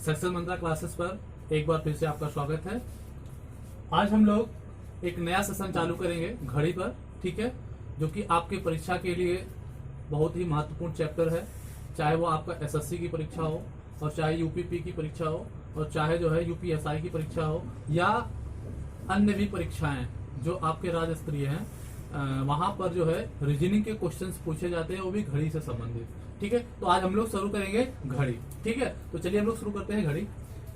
Success मंत्रा classes पर एक बार फिर से आपका स्वागत है। आज हम लोग एक नया सेशन चालू करेंगे घड़ी पर, ठीक है, जो कि आपके परीक्षा के लिए बहुत ही महत्वपूर्ण चैप्टर है। चाहे वो आपका एसएससी की परीक्षा हो और चाहे यूपीपी की परीक्षा हो और चाहे जो है यूपीएसआई की परीक्षा हो या अन्य भी परीक्षाएं जो आपके राज्य स्तरीय हैं, वहां पर जो है रीजनिंग के क्वेश्चंस पूछे जाते हैं, वो भी घड़ी से संबंधित। ठीक है, तो आज हम लोग शुरू करेंगे घड़ी। ठीक है, तो चलिए हम लोग शुरू करते हैं घड़ी।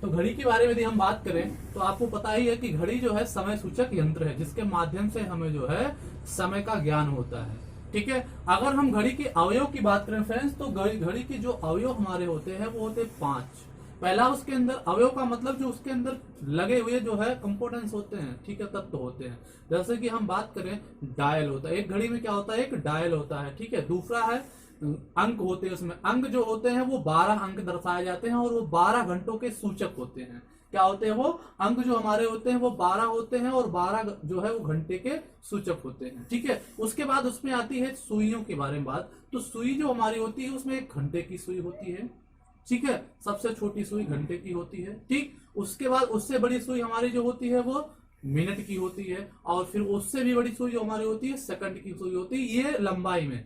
तो घड़ी के बारे में यदि हम बात करें तो आपको पता ही है कि घड़ी जो है समय सूचक यंत्र है, जिसके माध्यम से हमें जो है समय का ज्ञान होता है। ठीक है, अगर हम घड़ी के अवयव की बात करें फ्रेंड्स, तो घड़ी के जो अवयव हमारे होते हैं वो होते हैं 5। पहला, उसके अंदर अवयव का मतलब जो उसके अंदर लगे हुए जो है कंपोनेंट्स होते हैं, ठीक है, तत्व होते हैं। जैसे कि हम बात करें, डायल होता है एक घड़ी में, क्या होता है, एक डायल होता है। ठीक है, दूसरा है अंक होते हैं, उसमें अंक जो होते हैं वो 12 अंक दर्शाए जाते हैं और वो 12 घंटों के सूचक होते हैं। क्या होते हैं वो अंक जो हमारे होते हैं वो 12 होते हैं और 12 जो है वो घंटे के सूचक होते हैं। ठीक है, उसके बाद उसमें आती है सुइयों के बारे में बात। तो सुई जो हमारी होती है उसमें एक घंटे की सुई होती है। ठीक है, सबसे छोटी सुई घंटे की होती है। ठीक, उसके बाद उससे बड़ी सुई हमारी जो होती है वो मिनट की होती है और फिर उससे भी बड़ी सुई जो हमारी होती है सेकंड की सुई होती है, ये लंबाई में।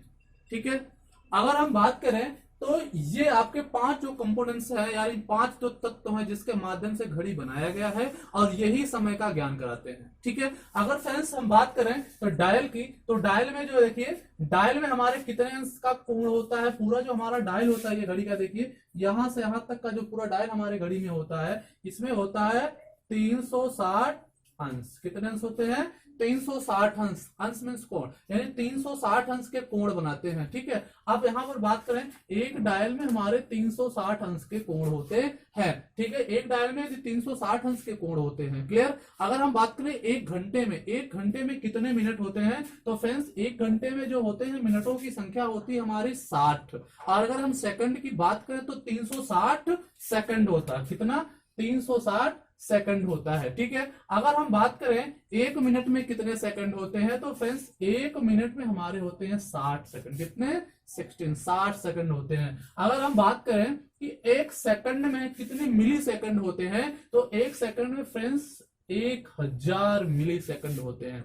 ठीक है, अगर हम बात करें तो ये आपके 5 जो कंपोनेंट्स है, यानी 5 जो तत्व हैं जिसके माध्यम से घड़ी बनाया गया है और यही समय का ज्ञान कराते हैं। ठीक है, अगर फ्रेंड्स हम बात करें तो डायल की, तो डायल में जो देखिए, डायल में हमारे कितने अंश का कोण होता है। पूरा जो हमारा डायल होता है ये घड़ी का, देखिए यहां से यहां तक का जो पूरा डायल हमारे घड़ी में होता है, इसमें होता है 360 अंश। कितने अंश होते हैं? 360 अंश। अंश मीन्स कोण, यानी 360 अंश के कोण बनाते हैं। ठीक है, अब यहां पर बात करें, एक डायल में हमारे 360 अंश के कोण होते हैं। ठीक है, एक डायल में 360 अंश के कोण होते हैं। क्लियर? अगर हम बात करें एक घंटे में कितने मिनट होते हैं, तो फ्रेंड्स एक घंटे में जो होते हैं मिनटों की संख्या होती है हमारी 60। और अगर हम सेकंड की बात करें तो 360 सेकंड होता है। कितना? 360 सेकंड होता है। ठीक है, अगर हम बात करें एक मिनट में कितने सेकंड होते हैं, तो फ्रेंड्स एक मिनट में हमारे होते हैं 60 सेकंड। कितने? 60 सेकंड होते हैं। अगर हम बात करें कि एक सेकंड में कितने मिली सेकंड होते हैं, तो एक सेकंड में फ्रेंड्स 1000 मिली सेकंड होते हैं।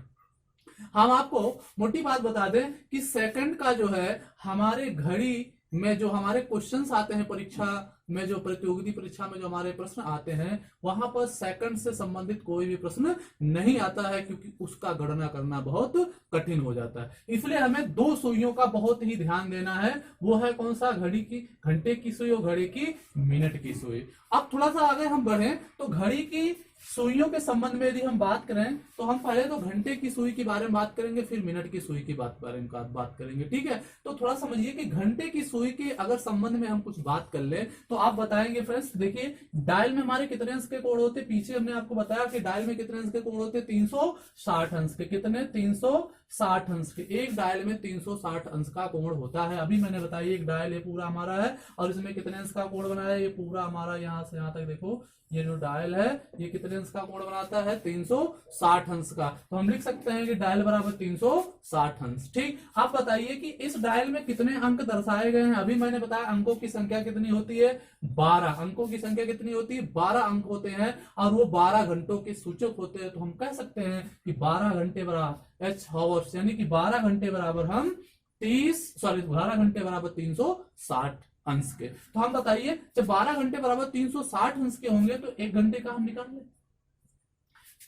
हम आपको मोटी बात बता दें कि सेकंड का जो है हमारे घड़ी में जो हमारे क्वेश्चंस आते हैं परीक्षा में, जो प्रतियोगिता परीक्षा में जो हमारे प्रश्न आते हैं, वहां पर सेकंड से संबंधित कोई भी प्रश्न नहीं आता है, क्योंकि उसका गणना करना बहुत कठिन हो जाता है। इसलिए हमें 2 सुइयों का बहुत ही ध्यान देना है। वो है कौन सा? घड़ी की घंटे की सुई और घड़ी की मिनट की सुई। अब थोड़ा सा आगे हम बढ़े तो घड़ी की सुइयों के संबंध में यदि हम बात करें तो हम पहले तो घंटे की सुई के बारे में बात करेंगे, फिर मिनट की सुई की बारे में बात करेंगे। ठीक है, तो थोड़ा समझिए कि घंटे की सुई के अगर संबंध में हम कुछ बात कर ले तो आप बताएंगे फ्रेंड्स। देखिए, डायल में हमारे कितने अंश के कोण होते हैं? पीछे हमने आपको बताया कि डायल में कितने अंश के कोण होते हैं? 360 अंश के। कितने? 360 अंश के। एक डायल में 360 अंश का कोण होता है। अभी मैंने बताया एक डायल ये पूरा हमारा है और इसमें कितने अंश का कोण बनाया है? ये पूरा हमारा यहां से यहां तक देखो, ये जो डायल है ये कितने अंश का कोण बनाता है? 360 अंश का। तो हम लिख सकते हैं कि डायल बराबर 360 अंश। ठीक, आप बताइए कि इस डायल में कितने अंक दर्शाए गए हैं? अभी मैंने बताया अंकों की संख्या कितनी होती है? 12। अंकों की संख्या कितनी होती है? 12 अंक होते हैं और वो 12 घंटों के सूचक होते हैं। तो हम कह सकते हैं कि 12 घंटे बराबर H हावर्स, यानी कि 12 घंटे बराबर हम 12 घंटे बराबर 360 अंश के। तो हम बताइए, जब 12 घंटे बराबर 360 अंश के होंगे तो एक घंटे का हम निकाल लें।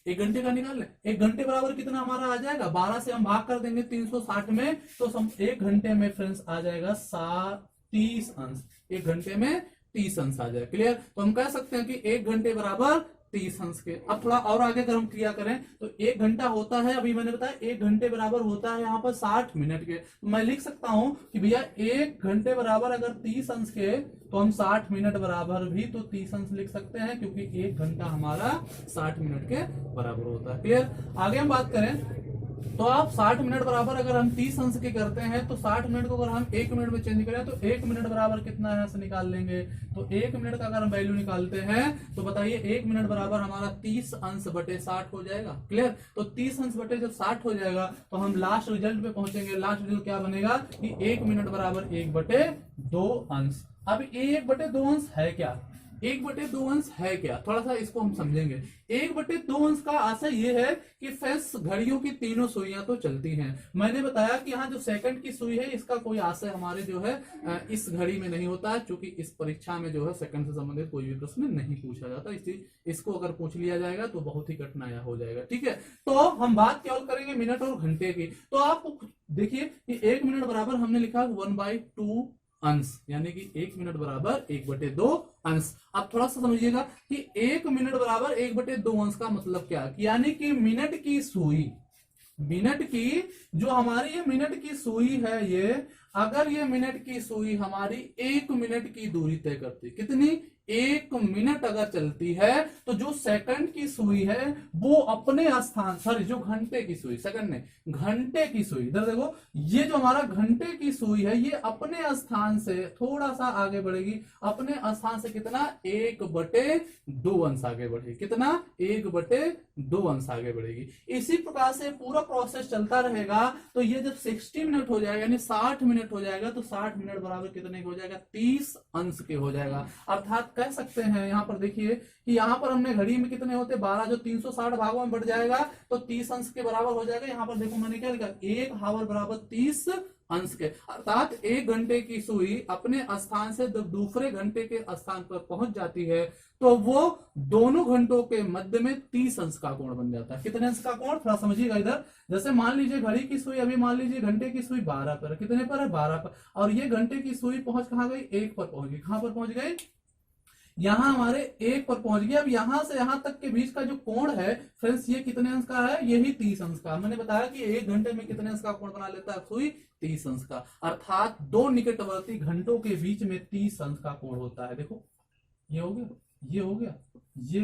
एक घंटे का निकाल लें। एक घंटे बराबर कितना हमारा आ जाएगा? 12 से हम भाग कर देंगे 360 में, तो एक घंटे में फ्रेंड्स आ जाएगा 30 अंश। एक घंटे में 30 अंश आ जाएगा। क्लियर? तो हम कह सकते हैं कि एक घंटे बराबर 30 अंश के। अब थोड़ा और आगे अगर हम क्रिया करें तो एक घंटा होता है, अभी मैंने बताया एक घंटे बराबर होता है यहाँ पर 60 मिनट के। तो मैं लिख सकता हूं कि भैया एक घंटे बराबर अगर 30 अंश के, तो हम 60 मिनट बराबर भी तो 30 अंश लिख सकते हैं, क्योंकि एक घंटा हमारा 60 मिनट के बराबर होता है। क्लियर? आगे हम बात करें तो आप 60 मिनट बराबर अगर हम 30 अंश के करते हैं तो 60 मिनट को अगर हम 1 मिनट में चेंज करें तो 1 मिनट बराबर कितना यहाँ से निकाल लेंगे। तो 1 मिनट का अगर हम वैल्यू निकालते हैं तो बताइए 1 मिनट बराबर हमारा 30 अंश बटे 60 हो जाएगा। क्लियर? तो 30 अंश बटे जब 60 हो जाएगा तो हम लास्ट रिजल्ट पे पहुंचेंगे। लास्ट रिजल्ट क्या बनेगा कि 1 मिनट बराबर 1 बटे 2 अंश। अब 1 बटे 2 अंश है क्या? 1/2 अंश है क्या, थोड़ा सा इसको हम समझेंगे। 1/2 अंश का आशय ये है कि फ्रेंड्स घड़ियों की तीनों सुइयां तो चलती हैं। मैंने बताया कि यहाँ जो सेकंड की सुई है इसका कोई आशय हमारे जो है इस घड़ी में नहीं होता है, क्योंकि इस परीक्षा में जो है सेकंड से संबंधित कोई भी प्रश्न नहीं पूछा जाता, इसलिए इसको अगर पूछ लिया जाएगा तो बहुत ही कठिनाई हो जाएगा। ठीक है, तो हम बात केवल करेंगे मिनट और घंटे की। तो आप देखिए कि 1 मिनट बराबर हमने लिखा 1/2 अंश, यानी कि 1 मिनट बराबर 1/2 अंश। अब थोड़ा सा समझिएगा कि 1 मिनट बराबर 1/2 अंश का मतलब क्या है, यानी कि मिनट की सुई, मिनट की जो हमारी ये मिनट की सुई है, ये अगर ये मिनट की सुई हमारी 1 मिनट की दूरी तय करती, कितनी, 1 मिनट अगर चलती है, तो जो सेकंड की सुई है वो अपने स्थान, सॉरी जो घंटे की सुई, सेकंड ने, घंटे की सुई, इधर देखो, ये जो हमारा घंटे की सुई है ये अपने स्थान से थोड़ा सा आगे बढ़ेगी, अपने स्थान से कितना, 1/2 अंश आगे बढ़ेगी, कितना, 1/2 अंश आगे बढ़ेगी। इसी प्रकार से पूरा प्रोसेस चलता रहेगा। तो ये जब 60 मिनट हो जाएगा, यानी 60 मिनट हो जाएगा, तो 60 मिनट बराबर कितने हो जाएगा, 30 अंश के हो जाएगा। अर्थात कह सकते हैं, यहाँ पर देखिए कि यहाँ पर हमने घड़ी में कितने होते, 12, जो 360 भागों में बढ़ जाएगा तो 30 अंश के बराबर हो जाएगा। यहाँ पर देखो मैंने क्या लिखा, 1 हावर बराबर 30 अंश के, अर्थात 1 घंटे की सुई अपने स्थान से जब दूसरे घंटे के स्थान पर पहुंच जाती है तो वो दोनों घंटों के मध्य में 30 अंश का कोण बन जाता है। कितने अंश का कोण, थोड़ा समझिएगा इधर। जैसे मान लीजिए घड़ी की सुई, अभी मान लीजिए घंटे की सुई 12 पर, कितने पर है, 12 पर, और ये घंटे की सुई पहुंच कहां गई, 1 पर पहुंच गई। कहां पर पहुंच गई, यहां हमारे 1 पर पहुंच गया। अब यहां से यहां तक के बीच का जो कोण है फ्रेंड्स, ये कितने अंश का है, यही 30 अंश का। मैंने बताया कि 1 घंटे में कितने अंश का कोण बना लेता है सुई, 30 अंश का। अर्थात दो निकटवर्ती घंटों के बीच में 30 अंश का कोण होता है। देखो ये हो गया, ये हो गया, ये,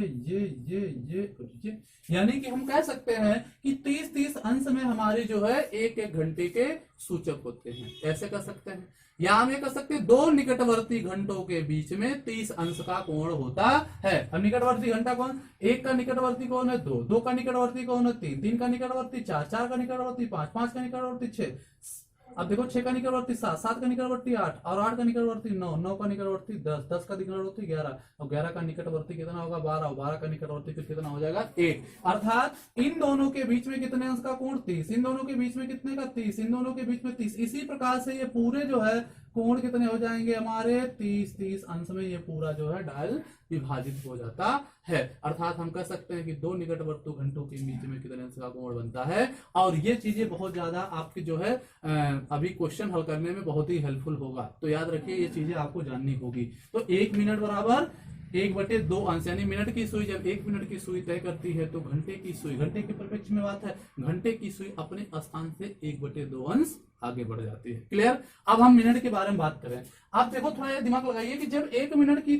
यानी कि हम कह सकते हैं कि 30-30 अंश में हमारे जो है 1-1 घंटे के सूचक होते हैं, ऐसे कर सकते हैं। या हम ये कर सकते हैं, दो निकटवर्ती घंटों के बीच में 30 अंश का कोण होता है। अब निकटवर्ती घंटा कौन, 1 का निकटवर्ती कौन है, 2, 2 का निकटवर्ती कौन है, 3, 3 का निकटवर्ती 4, 4 का निकटवर्ती 5, 5 का निकटवर्ती 6। अब देखो 6 का निकटवर्ती 7, 7 का निकटवर्ती 8, और 8 का निकटवर्ती 9, 9 का निकटवर्ती 10, 10 का निकटवर्ती 11, और 11 का निकटवर्ती कितना होगा, 12, और 12 का निकटवर्ती फिर कितना हो जाएगा, 1। अर्थात इन दोनों के बीच में कितने अंश का कोण, 30, इन दोनों के बीच में कितने का, 30, इन दोनों के बीच में 30। इसी प्रकार से ये पूरे जो है कोण कितने हो जाएंगे हमारे, 30-30 अंश में ये पूरा जो है डायल विभाजित हो जाता है। अर्थात हम कह सकते हैं कि दो निकटवर्ती घंटों के बीच में कितने अंश का कोण बनता है। और ये चीजें बहुत ज्यादा आपकी जो है अभी क्वेश्चन हल करने में बहुत ही हेल्पफुल होगा, तो याद रखिए ये चीजें आपको जाननी होगी। तो 1 मिनट बराबर 1/2 अंश, यानी मिनट की सुई जब 1 मिनट की सुई तय करती है तो घंटे की सुई, घंटे के परिप्रेक्ष्य में बात है, घंटे की सुई अपने स्थान से 1/2 अंश आगे बढ़ जाती है। क्लियर। अब हम मिनट के बारे में बात करें। आप देखो थोड़ा ये दिमाग लगाइए कि जब 1 मिनट की,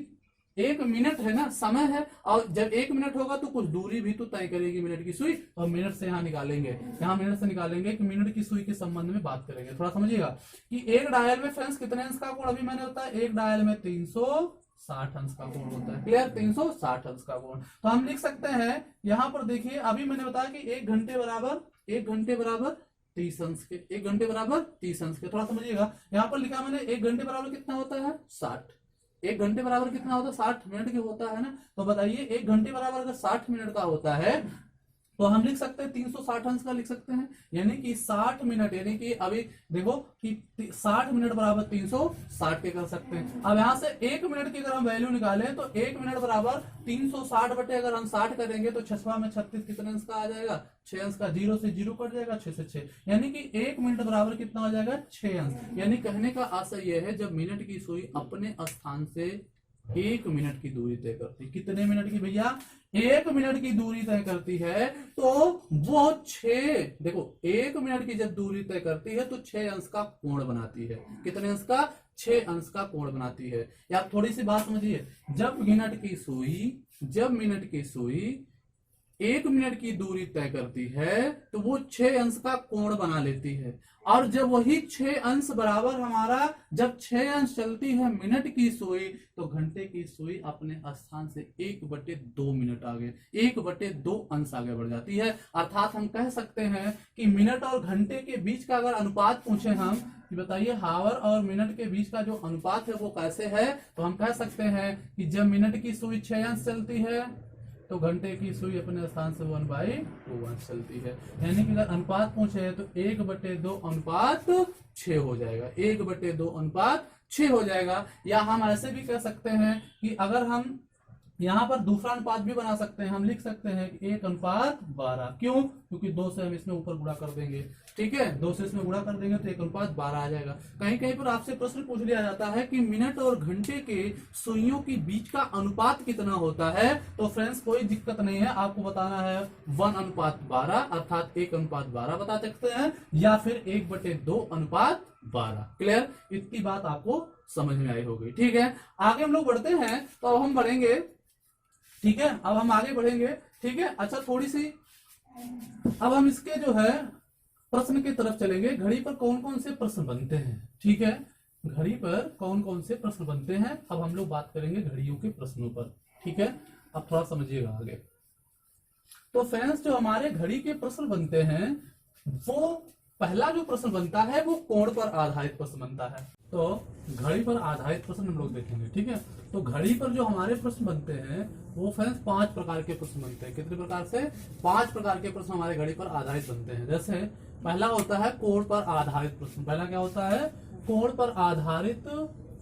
1 मिनट है ना, समय है, और जब 1 मिनट होगा तो कुछ दूरी भी तो तय करेगी मिनट की सुई, और मिनट से यहाँ निकालेंगे, यहाँ मिनट से निकालेंगे कि मिनट की सुई के संबंध में बात करेंगे। थोड़ा समझिएगा कि एक डायल में फ्रेंड्स कितने अंश का कोण, अभी मैंने बताया एक डायल में 360 अंश का कोण होता है। क्लियर, 360 अंश का कोण। तो हम लिख सकते हैं, यहाँ पर देखिए अभी मैंने बताया कि 1 घंटे बराबर 30 अंश के, 1 घंटे बराबर 30 अंश के। थोड़ा समझिएगा, यहाँ पर लिखा मैंने 1 घंटे बराबर कितना होता है, 60। 1 घंटे बराबर कितना होता है, 60 मिनट के होता है ना। तो बताइए 1 घंटे बराबर अगर 60 मिनट का होता है तो हम लिख सकते हैं 360 अंश का लिख सकते हैं, यानी कि 60 मिनट, यानी कि अभी देखो कि 60 मिनट बराबर 360 के कर सकते हैं। अब यहां से 1 मिनट की अगर हम वैल्यू निकालें तो 1 मिनट बराबर 360 बटे अगर हम 60 करेंगे तो 6 में 36 कितने अंश का आ जाएगा, 6 अंश का। 0 से 0 कट जाएगा, 6 से 6, यानी कि 1 मिनट बराबर कितना हो जाएगा, 6 अंश। यानी कहने का आशय यह है, जब मिनट की सुई अपने स्थान से 1 मिनट की दूरी तय करती, कितने मिनट की भैया, 1 मिनट की दूरी तय करती है, तो वो 6, देखो 1 मिनट की जब दूरी तय करती है तो 6 अंश का कोण बनाती है। कितने अंश का, 6 अंश का कोण बनाती है। या थोड़ी सी बात समझिए, जब मिनट की सुई 1 मिनट की दूरी तय करती है तो वो 6 अंश का कोण बना लेती है। और जब वही 6 अंश बराबर हमारा, जब 6 अंश चलती है मिनट की सुई, तो घंटे की सुई अपने स्थान से 1/2 मिनट आगे, 1/2 अंश आगे बढ़ जाती है। अर्थात हम कह सकते हैं कि मिनट और घंटे के बीच का अगर अनुपात पूछे हम कि बताइए हावर और मिनट के बीच का जो अनुपात है वो कैसे है, तो हम कह सकते हैं कि जब मिनट की सुई 6 अंश चलती है तो घंटे की सुई अपने स्थान से 1/2 अंश चलती है। यानी कि अगर अनुपात पूछे तो 1/2 अनुपात 6 हो जाएगा, 1/2 अनुपात 6 हो जाएगा। या हम ऐसे भी कह सकते हैं कि अगर हम यहाँ पर दूसरा अनुपात भी बना सकते हैं, हम लिख सकते हैं कि 1/12। क्यों? क्योंकि 2 से हम इसमें ऊपर गुणा कर देंगे, ठीक है, 2 से इसमें गुणा कर देंगे तो 1/12 आ जाएगा। कहीं कहीं पर आपसे प्रश्न पूछ लिया जाता है कि मिनट और घंटे के सुइयों के बीच का अनुपात कितना होता है, तो फ्रेंड्स कोई दिक्कत नहीं है, आपको बताना है 1/12 अर्थात 1/12 बता सकते हैं, या फिर 1/2/12। क्लियर? इतनी बात आपको समझ में आई होगी। ठीक है, आगे हम लोग बढ़ते हैं, तो अब हम बढ़ेंगे, ठीक है, अब हम आगे बढ़ेंगे। ठीक है, अच्छा थोड़ी सी अब हम इसके जो है प्रश्न की तरफ चलेंगे। घड़ी पर कौन कौन से प्रश्न बनते हैं, ठीक है, घड़ी पर कौन कौन से प्रश्न बनते हैं, अब हम लोग बात करेंगे घड़ियों के प्रश्नों पर। ठीक है, अब थोड़ा समझिएगा आगे। तो फ्रेंड्स जो हमारे घड़ी के प्रश्न बनते हैं, वो पहला जो प्रश्न बनता है वो कोण पर आधारित प्रश्न बनता है। तो घड़ी पर आधारित प्रश्न हम लोग देखेंगे। ठीक है, तो घड़ी पर जो हमारे प्रश्न बनते हैं वो फ्रेंड्स 5 प्रकार के प्रश्न बनते हैं। कितने प्रकार से? 5 प्रकार के प्रश्न हमारे घड़ी पर आधारित बनते हैं। जैसे पहला होता है कोण पर आधारित प्रश्न। पहला क्या होता है? कोण पर आधारित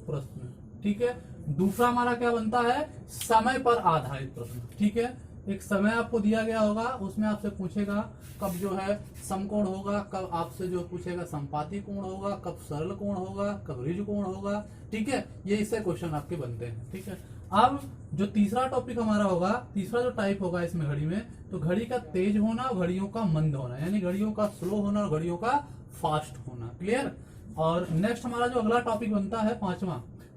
प्रश्न। ठीक है, दूसरा हमारा क्या बनता है? समय पर आधारित प्रश्न। ठीक है, एक समय आपको दिया गया होगा, उसमें आपसे पूछेगा कब जो है समकोण होगा, कब आपसे जो पूछेगा संपाती कोण होगा, कब सरल कोण होगा, कब ऋज कोण होगा। ठीक है, ये इससे क्वेश्चन आपके बनते हैं। ठीक है, अब जो तीसरा टॉपिक हमारा होगा, तीसरा जो टाइप होगा इसमें घड़ी में, तो घड़ी का तेज होना और घड़ियों का मंद होना, यानी घड़ियों का स्लो होना और घड़ियों का फास्ट होना। क्लियर? और नेक्स्ट हमारा जो अगला टॉपिक बनता है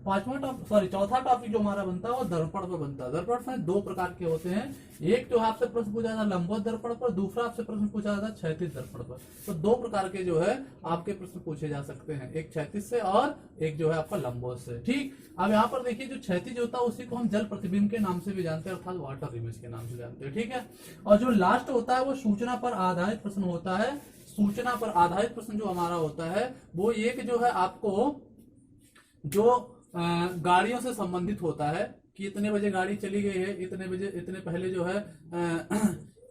चौथा टॉपिक जो हमारा बनता है वो दर्पण पर बनता है। दर्पण में 2 प्रकार के होते हैं, एक जो आपसे प्रश्न पूछा जाता है लंबवत दर्पण पर, दूसरा आपसे प्रश्न पूछा जाता है क्षैतिज दर्पण पर। तो 2 प्रकार के जो है आपके प्रश्न पूछे जा सकते हैं, एक क्षैतिज से और एक जो है आपका लंबवत से। ठीक, अब यहाँ पर देखिए जो क्षैतिज होता है उसी को हम जल प्रतिबिंब के नाम से भी जानते हैं, अर्थात वाटर इमेज के नाम से जानते हैं। ठीक है, और जो लास्ट होता है वो सूचना पर आधारित प्रश्न होता है। सूचना पर आधारित प्रश्न जो हमारा होता है वो एक जो है आपको जो गाड़ियों से संबंधित होता है कि इतने बजे गाड़ी चली गई है, इतने बजे, इतने पहले जो है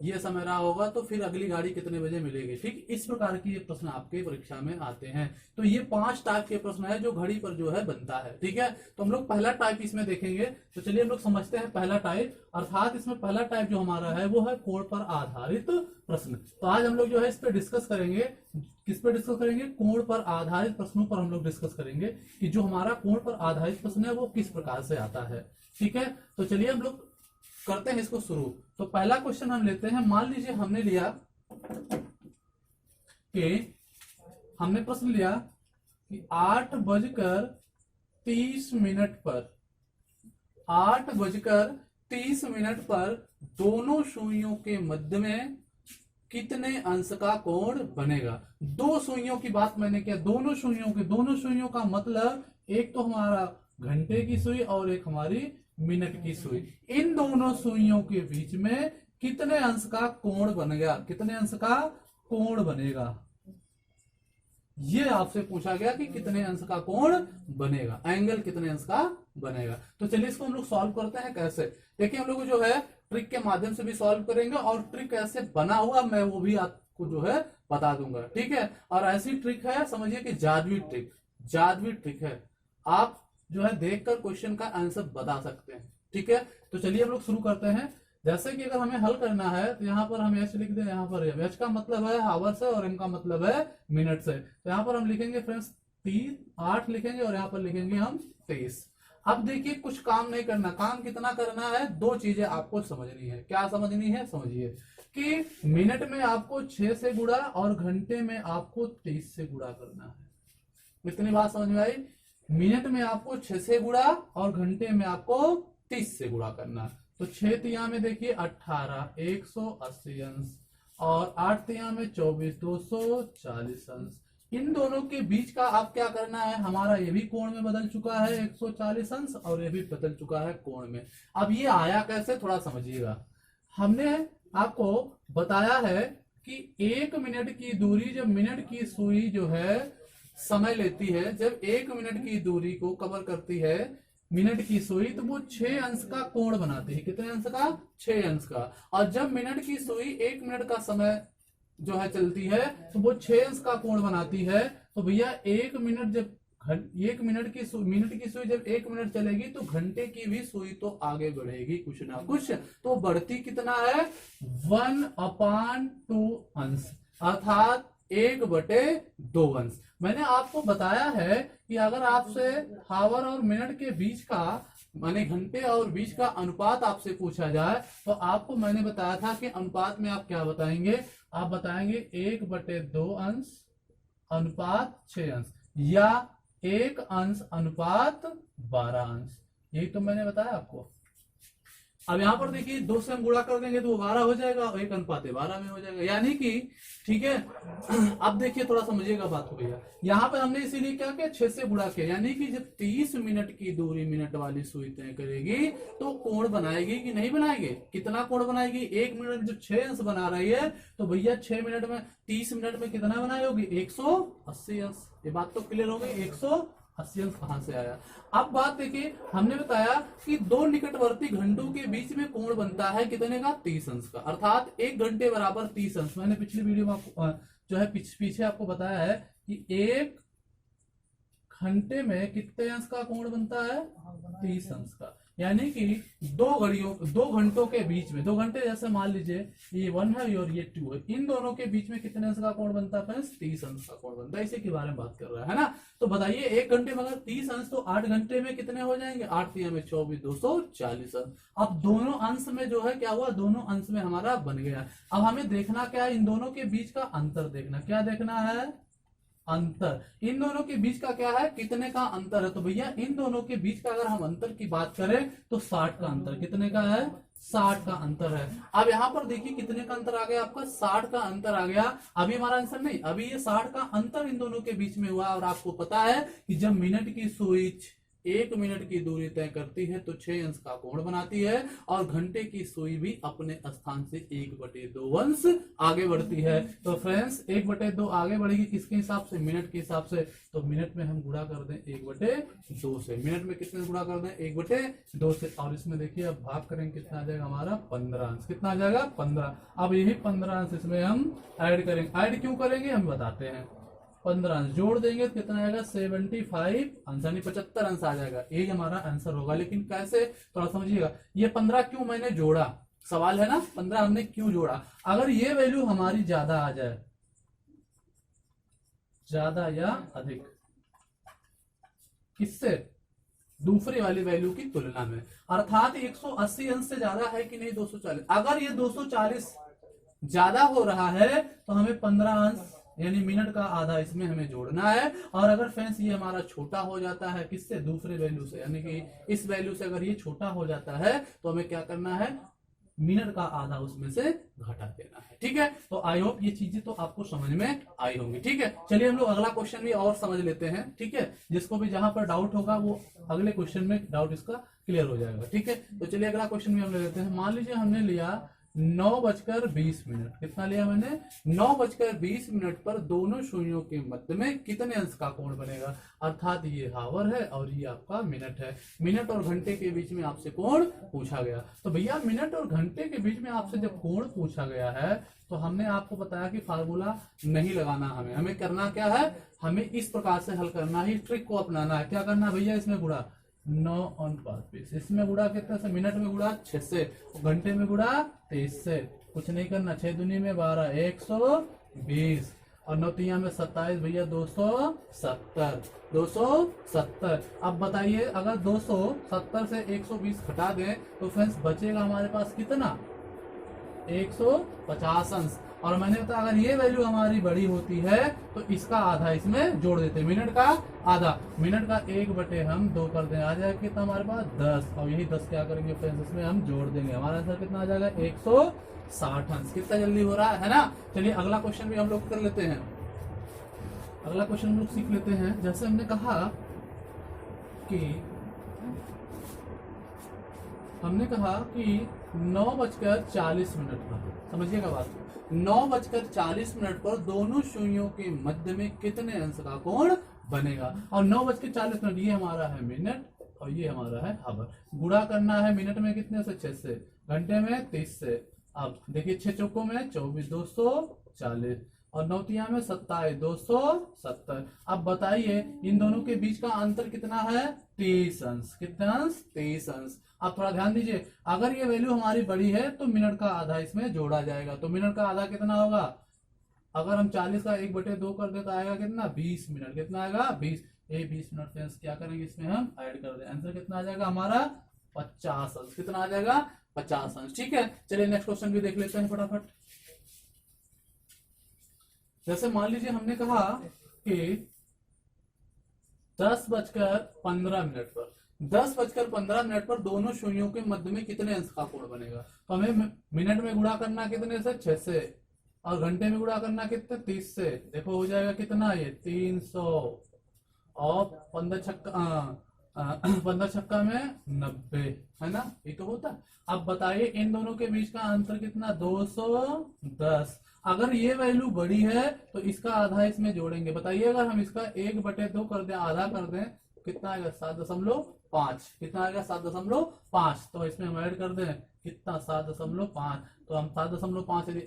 ये समय रहा होगा, तो फिर अगली गाड़ी कितने बजे मिलेगी। ठीक, इस प्रकार की ये प्रश्न आपके परीक्षा में आते हैं। तो ये 5 टाइप के प्रश्न है जो घड़ी पर जो है बनता है। ठीक है, तो हम लोग पहला टाइप इसमें देखेंगे। तो चलिए हम लोग समझते हैं पहला टाइप, अर्थात इसमें पहला टाइप जो हमारा है वो है कोण पर आधारित प्रश्न। तो आज हम लोग जो है इस पर डिस्कस करेंगे। किस पर डिस्कस करेंगे? कोण पर आधारित प्रश्नों पर हम लोग डिस्कस करेंगे कि जो हमारा कोण पर आधारित प्रश्न है वो किस प्रकार से आता है। ठीक है, तो चलिए हम लोग करते हैं इसको शुरू। तो पहला क्वेश्चन हम लेते हैं। मान लीजिए हमने लिया कि हमने प्रश्न लिया कि 8:30 पर 8:30 पर दोनों सुइयों के मध्य में कितने अंश का कोण बनेगा। 2 सुइयों की बात मैंने किया, दोनों सुइयों का मतलब एक तो हमारा घंटे की सुई और एक हमारी मिनट की सुई। इन दोनों सुइयों के बीच में कितने अंश का कोण बनेगा, कितने अंश का कोण बनेगा, ये आपसे पूछा गया कि कितने अंश का कोण बनेगा, एंगल कितने अंश का बनेगा। तो चलिए इसको हम लोग सॉल्व करते हैं। कैसे? देखिए हम लोग जो है ट्रिक के माध्यम से भी सॉल्व करेंगे और ट्रिक कैसे बना हुआ मैं वो भी आपको जो है बता दूंगा। ठीक है, और ऐसी ट्रिक है समझिए कि जादुई ट्रिक है, आप जो है देखकर क्वेश्चन का आंसर बता सकते हैं। ठीक है, तो चलिए हम लोग शुरू करते हैं। जैसे कि अगर हमें हल करना है तो यहाँ पर हम एच लिख दें, यहाँ पर एच का मतलब है हावर से और एम का मतलब है मिनट से। तो यहाँ पर हम लिखेंगे फ्रेंड्स 8 लिखेंगे और यहाँ पर लिखेंगे हम 23। अब देखिए कुछ काम नहीं करना, काम कितना करना है, 2 चीजें आपको समझनी है। क्या समझनी है? समझिए कि मिनट में आपको 6 से गुणा और घंटे में आपको 23 से गुणा करना है। इतनी बात समझ में आई? मिनट में आपको 6 से गुणा और घंटे में आपको 30 से गुणा करना। तो 6 तिया में देखिए 18, 180 अंश, और 8 तिया में 24, 240 अंश। इन दोनों के बीच का आप क्या करना है, हमारा ये भी कोण में बदल चुका है 140 अंश, और ये भी बदल चुका है कोण में। अब ये आया कैसे, थोड़ा समझिएगा। हमने आपको बताया है कि 1 मिनट की दूरी, जब मिनट की सुई जो है समय लेती है, जब 1 मिनट की दूरी को कवर करती है मिनट की सुई, तो वो 6 अंश का कोण बनाती है। कितने अंश का, 6 अंश का। और जब मिनट की सुई 1 मिनट का समय जो है चलती है, तो वो 6 अंश का कोण बनाती है। तो भैया 1 मिनट जब 1 मिनट की सुई जब 1 मिनट चलेगी, तो घंटे की भी सुई तो आगे बढ़ेगी कुछ ना कुछ। तो बढ़ती कितना है, 1/2 अंश, अर्थात 1/2 अंश। मैंने आपको बताया है कि अगर आपसे हावर और मिनट के बीच का, माने घंटे और बीच का अनुपात आपसे पूछा जाए, तो आपको मैंने बताया था कि अनुपात में आप क्या बताएंगे, आप बताएंगे 1/2 अंश अनुपात 6 अंश, या 1 अंश अनुपात 12 अंश। यही तो मैंने बताया आपको। अब यहाँ पर देखिए 2 से हम गुणा कर देंगे तो वो 12 हो जाएगा, और 1 अनुपात 12 में हो जाएगा, यानी कि ठीक है। अब देखिए थोड़ा समझिएगा बात को भैया, यहाँ पर हमने इसीलिए क्या किया, 6 से गुणा किया, यानी कि जब 30 मिनट की दूरी मिनट वाली सुई तय करेगी, तो कोण बनाएगी कि नहीं बनाएगी, कितना कोण बनाएगी, 1 मिनट जब 6 अंश बना रही है, तो भैया 6 मिनट में 30 मिनट में कितना बनाएगी, 180 अंश। ये बात तो क्लियर हो गई, 180 अंश कहां से आया। अब बात देखिए, हमने बताया कि 2 निकटवर्ती घंटों के बीच में कोण बनता है कितने का, 30 अंश का, अर्थात 1 घंटे बराबर 30 अंश। मैंने पिछली वीडियो में आपको जो है पीछे आपको बताया है कि 1 घंटे में कितने अंश का कोण बनता है, 30 अंश का। यानी कि 2 घंटों के बीच में, 2 घंटे जैसे मान लीजिए ये 1 है और ये 2 है, इन दोनों के बीच में कितने अंश का कोण बनता है, 30 अंश का कोण बनता है। इसी के बारे में बात कर रहा है ना। तो बताइए 1 घंटे में अगर 30 अंश, तो 8 घंटे में कितने हो जाएंगे, 8 तिया में 24, 240 अंश। अब दोनों अंश में जो है क्या हुआ, दोनों अंश में हमारा बन गया। अब हमें देखना क्या है, इन दोनों के बीच का अंतर देखना, क्या देखना है, अंतर। इन दोनों के बीच का क्या है, कितने का अंतर है। तो भैया इन दोनों के बीच का अगर हम अंतर की बात करें, तो 60 का अंतर, कितने का है, 60 का अंतर है। अब यहाँ पर देखिए कितने का अंतर आ गया आपका, 60 का अंतर आ गया। अभी हमारा आंसर नहीं, अभी ये 60 का अंतर इन दोनों के बीच में हुआ। और आपको पता है कि जब मिनट की सुई 1 मिनट की दूरी तय करती है, तो 6 अंश का कोण बनाती है, और घंटे की सुई भी अपने स्थान से 1/2 अंश आगे बढ़ती है। तो फ्रेंड्स 1/2 आगे बढ़ेगी किसके हिसाब से, मिनट के हिसाब से। तो मिनट में हम गुणा कर दें 1/2 से, मिनट में कितने गुणा कर दें, 1/2 से, और इसमें देखिए अब भाग करेंगे कितना आ जाएगा हमारा, 15 अंश। कितना आ जाएगा, 15। अब यही 15 अंश इसमें हम ऐड करेंगे। ऐड क्यों करेंगे हम बताते हैं। 15 अंश जोड़ देंगे तो कितना आएगा, 75 अंश, यानी 75 अंश आ जाएगा। यही हमारा आंसर होगा। लेकिन कैसे, थोड़ा समझिएगा। ये 15 क्यों मैंने जोड़ा, सवाल है ना, 15 हमने क्यों जोड़ा। अगर ये वैल्यू हमारी ज्यादा आ जाए, ज्यादा या अधिक, किससे, दूसरी वाली वैल्यू की तुलना में, अर्थात 180 अंश से ज्यादा है कि नहीं 240। अगर ये 240 ज्यादा हो रहा है, तो हमें 15 अंश यानी मिनट का आधा इसमें हमें जोड़ना है। और अगर फ्रेंड्स ये हमारा छोटा हो जाता है, किससे, दूसरे वैल्यू से, यानी कि इस वैल्यू से अगर ये छोटा हो जाता है, तो हमें क्या करना है, मिनट का आधा उसमें से घटा देना है। ठीक है, तो आई होप ये चीजें तो आपको समझ में आई होंगी। ठीक है, चलिए हम लोग अगला क्वेश्चन भी और समझ लेते हैं। ठीक है, जिसको भी जहां पर डाउट होगा वो अगले क्वेश्चन में डाउट इसका क्लियर हो जाएगा। ठीक है, तो चलिए अगला क्वेश्चन भी हम ले लेते हैं। मान लीजिए हमने लिया 9:20, कितना लिया मैंने, 9:20 पर दोनों सुइयों के मध्य में कितने अंश का कोण बनेगा। अर्थात ये हावर है और ये आपका मिनट है। मिनट और घंटे के बीच में आपसे कोण पूछा गया। तो भैया मिनट और घंटे के बीच में आपसे जब कोण पूछा गया है, तो हमने आपको बताया कि फार्मूला नहीं लगाना, हमें करना क्या है, हमें इस प्रकार से हल करना ही, ट्रिक को अपनाना है। क्या करना भैया, इसमें गुणा 9/20, इसमें गुणा कितने से, मिनट में गुणा 6 से, घंटे में गुणा 23 से। कुछ नहीं करना, 6 दूनी में 12, 120, और 9 तिया में 27, भैया 270। अब बताइए अगर 270 से 120 घटा दें, तो फ्रेंड्स बचेगा हमारे पास कितना, 150 अंश। और मैंने बताया अगर ये वैल्यू हमारी बड़ी होती है तो इसका आधा इसमें जोड़ देते हैं, मिनट का आधा, मिनट का 1/2 हम 2 कर दें, आ जाएगा कितना हमारे पास 10, और यही 10 क्या करेंगे फ्रेंड्स इसमें हम जोड़ देंगे, हमारा आंसर कितना आ जाएगा 160 अंश। कितना जल्दी हो रहा है ना। चलिए अगला क्वेश्चन भी हम लोग कर लेते हैं। अगला क्वेश्चन हम लोग सीख लेते हैं। जैसे हमने कहा कि 9:40 पर, समझिएगा बात, 9:40 पर दोनों सुइयों के मध्य में कितने अंश का कोण बनेगा। और 9:40 ये हमारा है मिनट और ये हमारा है आवर। गुणा करना है मिनट में कितने से 6 से, घंटे में 30 से। अब देखिए 6 चौकों में 24, 240 और 9 तिया में 27, 270। अब बताइए इन दोनों के बीच का अंतर कितना है 30 अंश। कितना अंश 30 अंश। अब थोड़ा ध्यान दीजिए, अगर ये वैल्यू हमारी बड़ी है तो मिनट का आधा इसमें जोड़ा जाएगा। तो मिनट का आधा कितना होगा, अगर हम 40 का 1/2 कर दे तो आएगा कितना 20 मिनट। कितना आएगा 20। 20 मिनट फ्रेंड्स क्या करेंगे इसमें हम ऐड कर दें, आंसर कितना आ जाएगा हमारा 50 अंश। कितना आ जाएगा 50 अंश। ठीक है, चलिए नेक्स्ट क्वेश्चन भी देख लेते हैं फटाफट। जैसे मान लीजिए हमने कहा कि 10:15 पर 10:15 पर दोनों सुइयों के मध्य में कितने अंश का कोण बनेगा। तो हमें मिनट में गुणा करना कितने से 6 से, और घंटे में गुणा करना कितने 30 से। देखो हो जाएगा कितना ये 300 और 15 छक्का में 90 है ना, ये तो होता है। अब बताइए इन दोनों के बीच का अंतर कितना 210। अगर ये वैल्यू बड़ी है तो इसका आधा इसमें जोड़ेंगे। बताइए अगर हम इसका 1/2 कर दें, आधा कर दें, कितना आएगा 7.5। कितना आएगा 7.5। तो इसमें हम ऐड कर दें कितना 7.5। तो हम 7.5 यदि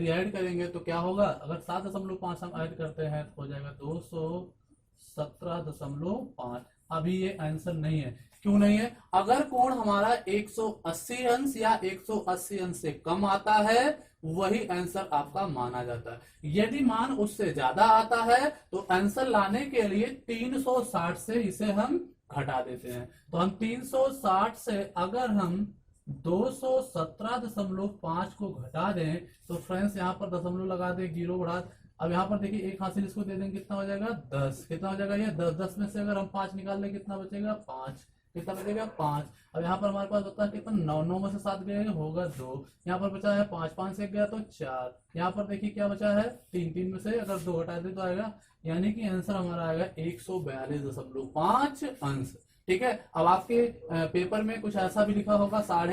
ऐड करेंगे तो क्या होगा, अगर 7.5 हम ऐड करते हैं तो हो जाएगा 217.5। अभी ये आंसर नहीं है। क्यों नहीं है, अगर कोण हमारा 180 अंश या 180 अंश से कम आता है वही आंसर आपका माना जाता है। यदि मान उससे ज्यादा आता है तो आंसर लाने के लिए 360 से इसे हम घटा देते हैं। तो हम 360 से अगर हम 217.5 को घटा दें तो फ्रेंड्स यहाँ पर दशमलव लगा दें, 0 बढ़ा। अब यहाँ पर देखिए एक हासिल इसको दे देंगे, कितना हो जाएगा 10। कितना हो जाएगा ये 10। 10 में से अगर हम 5 निकाल लें कितना बचेगा 5। कितना बचेगा 5। अब यहाँ पर हमारे पास होता है कितना 9। 9 में से 7 गए होगा 2। यहाँ पर बचा है 5। 5 से गया तो 4। यहाँ पर देखिए क्या बचा है 3। 3 में से अगर 2 हटा दे तो आएगा, यानी कि आंसर हमारा आएगा 142.5 अंश। ठीक है, अब आपके पेपर में कुछ ऐसा भी लिखा होगा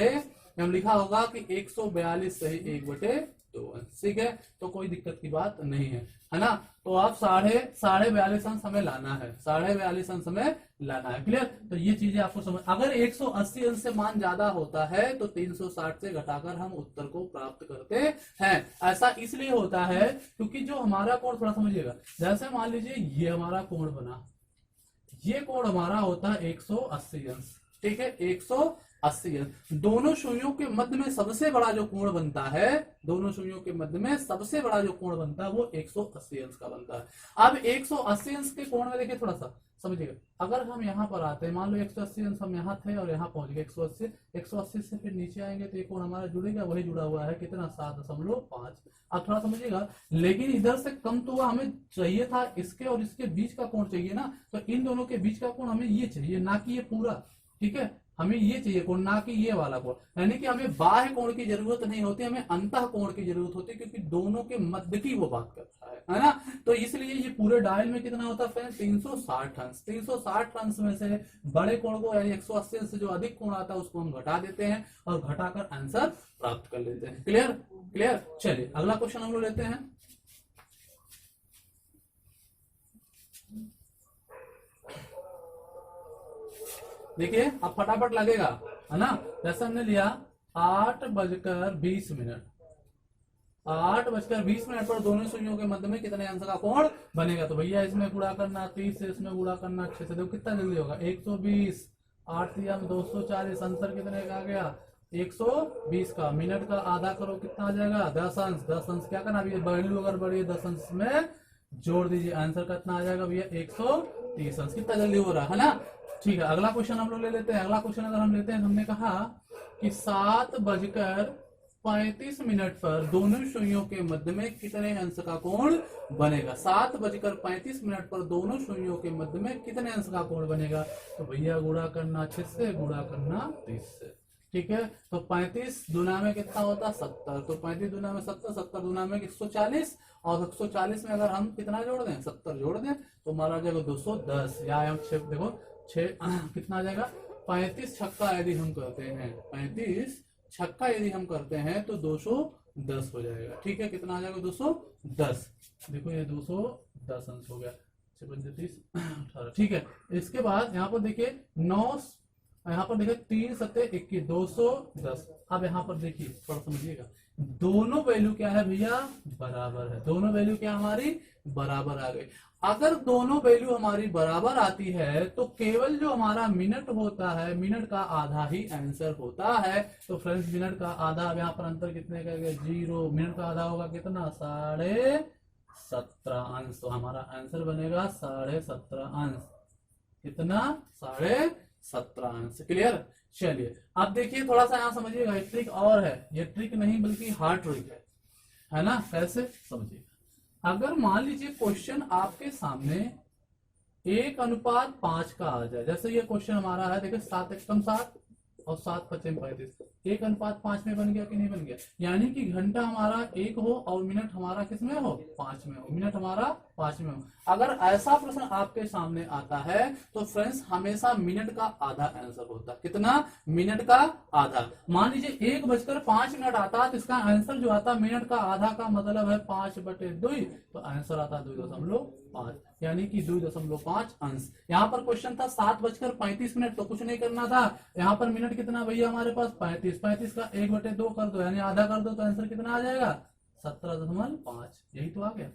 लिखा होगा कि 142 सही 1/2 अंश। ठीक है, तो कोई दिक्कत की बात नहीं है ना। तो आप 42.5 अंश हमें लाना है, 42.5 अंश हमें लाना है। क्लियर, तो ये चीजें आपको समझ। अगर 180 अंश से मान ज्यादा होता है तो 360 से घटाकर हम उत्तर को प्राप्त करते हैं। ऐसा इसलिए होता है क्योंकि जो हमारा कोण, थोड़ा समझिएगा, जैसे मान लीजिए ये हमारा कोण बना, ये कोण हमारा होता है 180 अंश। ठीक है, 180 अंश। दोनों सुइयों के मध्य में सबसे बड़ा जो कोण बनता है, दोनों सुइयों के मध्य में सबसे बड़ा जो कोण बनता है वो 180 अंश का बनता है। अब 180 अंश के कोण में देखिए थोड़ा सा समझिएगा, अगर हम यहाँ पर आते हैं, मान लो 180 अंश हम यहाँ थे और यहाँ पहुंच गए 180 से फिर नीचे आएंगे तो ये कोण हमारा जुड़ेगा, वही जुड़ा हुआ है कितना 7.5। अब थोड़ा समझिएगा, लेकिन इधर से कम तो हमें चाहिए था, इसके और इसके बीच का कोण चाहिए ना, तो इन दोनों के बीच का कोण हमें ये चाहिए, ना कि ये पूरा। ठीक है, हमें ये चाहिए कोण, ना कि ये वाला कोण। यानी कि हमें बाह्य कोण की जरूरत नहीं होती, हमें अंतः कोण की जरूरत होती है, क्योंकि दोनों के मध्य की वो बात करता है ना। तो इसलिए ये पूरे डायल में कितना होता है 360 अंश। 360 अंश में से बड़े कोण को, यानी 180 अंश से जो अधिक कोण आता है उसको हम घटा देते हैं और घटाकर आंसर प्राप्त कर लेते हैं। Clear clear. चलिए अगला क्वेश्चन हम लोग लेते हैं। देखिए अब फटाफट लगेगा, है ना। जैसे हमने लिया 8:20 मिनट, 8:20 मिनट पर दोनों सुइयों के मध्य में कितने अंश का कोण बनेगा। तो भैया इसमें गुणा करना 30 से, इसमें गुणा करना 6 से। देखो कितना जल्दी होगा, 120, 8 में 240, अंतर कितने का आ गया 120 का। मिनट का आधा करो कितना आ जाएगा 10 अंश। 10 अंश क्या करना, वैल्यू अगर बड़ी है 10 अंश में जोड़ दीजिए, आंसर कितना आ जाएगा भैया 130 अंश। कितना जल्दी हो रहा है ना। ठीक है, अगला क्वेश्चन हम लोग ले लेते हैं। अगला क्वेश्चन अगर हम लेते हैं, हमने कहा कि 7:30 35 मिनट पर दोनों सुइयों के मध्य में कितने अंश का कोण बनेगा। 7:35 पर दोनों सुइयों के मध्य में कितने अंश का कोण बनेगा। तो भैया गुणा करना 6 से, गुणा करना 30 से, ठीक है। तो 35 दूना में कितना होता है 70, तो 35 दूना में 70, 70 दूना में 140, और 140 में अगर हम कितना जोड़ दें 70 जोड़ दें तो हमारा आ जाएगा 210, या हम देखो 6 कितना आ जाएगा 35 छक्का यदि हम करते हैं, 35 छक्का यदि हम करते हैं तो 210 हो जाएगा, ठीक है। कितना आ जाएगा 210, देखो ये 210 अंश हो गया, 35 18, ठीक है। इसके बाद यहाँ पर देखिए 9, यहाँ पर देखिए 3 सत्ते 21, 210। अब यहाँ पर देखिए थोड़ा समझिएगा, दोनों वैल्यू क्या है भैया बराबर है, दोनों वैल्यू क्या हमारी बराबर आ गई। अगर दोनों वैल्यू हमारी बराबर आती है तो केवल जो हमारा मिनट होता है, मिनट का आधा ही आंसर होता है। तो फ्रेंड्स मिनट का आधा, अब यहाँ पर अंतर कितने का 0, मिनट का आधा होगा कितना 17.5 अंश, तो हमारा आंसर बनेगा 17.5 अंश, कितना 17.5 अंश। क्लियर। चलिए अब देखिए थोड़ा सा यहाँ समझिएगा, एक ट्रिक और है, ये ट्रिक नहीं बल्कि हार्ड ट्रिक है ना। कैसे समझिए, अगर मान लीजिए क्वेश्चन आपके सामने 1:5 का आ जाए, जैसे ये क्वेश्चन हमारा है, देखिए 7 एकम 7 और 7 पचम 35, 1:5 में बन गया कि नहीं बन गया, यानी कि घंटा हमारा 1 हो और मिनट हमारा किस में हो 5 में हो, मिनट हमारा 5 में हो। अगर ऐसा प्रश्न आपके सामने आता है तो फ्रेंड्स हमेशा मिनट का आधा आंसर होता है, कितना मिनट का आधा। मान लीजिए 1:05 आता है तो इसका आंसर जो आता है मिनट का आधा का मतलब है 5/2, तो आंसर आता है 2.5, यानी कि 2.5 अंश। यहाँ पर क्वेश्चन था 7:35, तो कुछ नहीं करना था, यहाँ पर मिनट कितना भैया हमारे पास 35 का 1/2 कर दो, यानी आधा कर दो, तो आंसर कितना आ जाएगा 17.5, यही तो आ गया।